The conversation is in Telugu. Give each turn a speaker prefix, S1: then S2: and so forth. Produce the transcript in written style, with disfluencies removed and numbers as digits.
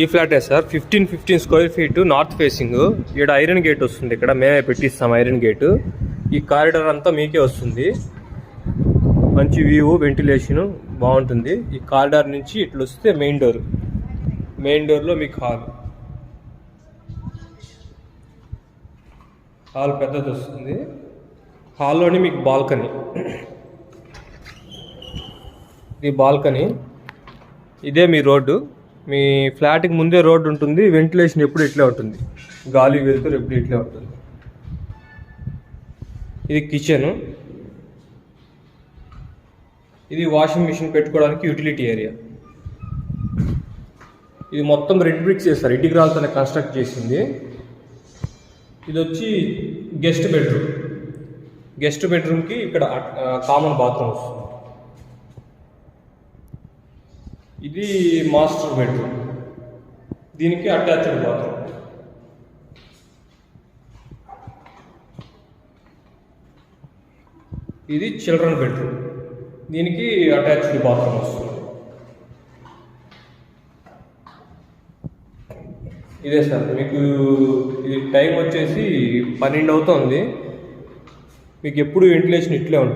S1: ఈ ఫ్లాటే sir 15 square feet north facing. ఇక్కడ ఐరన్ గేట్ వస్తుంది. ఇక్కడ మేమే పెట్టిస్తాం ఐరన్ గేటు. ఈ కారిడార్ అంతా మీకే వస్తుంది. మంచి వ్యూ, వెంటిలేషన్ బాగుంటుంది. ఈ కారిడార్ నుంచి ఇట్లా వస్తే మెయిన్ డోర్లో మీకు హాల్ పెద్దది వస్తుంది. హాల్లోని మీకు బాల్కనీ, ఇది బాల్కనీ. ఇదే మీ రోడ్డు. మీ ఫ్లాట్కి ముందే రోడ్డు ఉంటుంది. వెంటిలేషన్ ఎప్పుడు ఇట్లే ఉంటుంది, గాలి వెళ్తూ ఎప్పుడు ఇట్లే ఉంటుంది. ఇది కిచెను. ఇది వాషింగ్ మిషన్ పెట్టుకోవడానికి యూటిలిటీ ఏరియా. ఇది మొత్తం రెడ్ బ్రిక్స్ చేస్తారు, ఇటుక రాళ్ళతోనే కన్స్ట్రక్ట్ చేసింది. ఇది వచ్చి గెస్ట్ బెడ్రూమ్కి ఇక్కడ కామన్ బాత్రూమ్ వస్తుంది. ఇది మాస్టర్ బెడ్రూమ్, దీనికి అటాచ్డ్ బాత్రూమ్. ఇది చిల్డ్రన్ బెడ్రూమ్, దీనికి అటాచ్డ్ బాత్రూమ్ వస్తుంది. ఇదే సార్ మీకు ఇది టైం వచ్చేసి 12 అవుతుంది. మీకు ఎప్పుడు వెంటిలేషన్ ఇట్లే ఉంటుంది.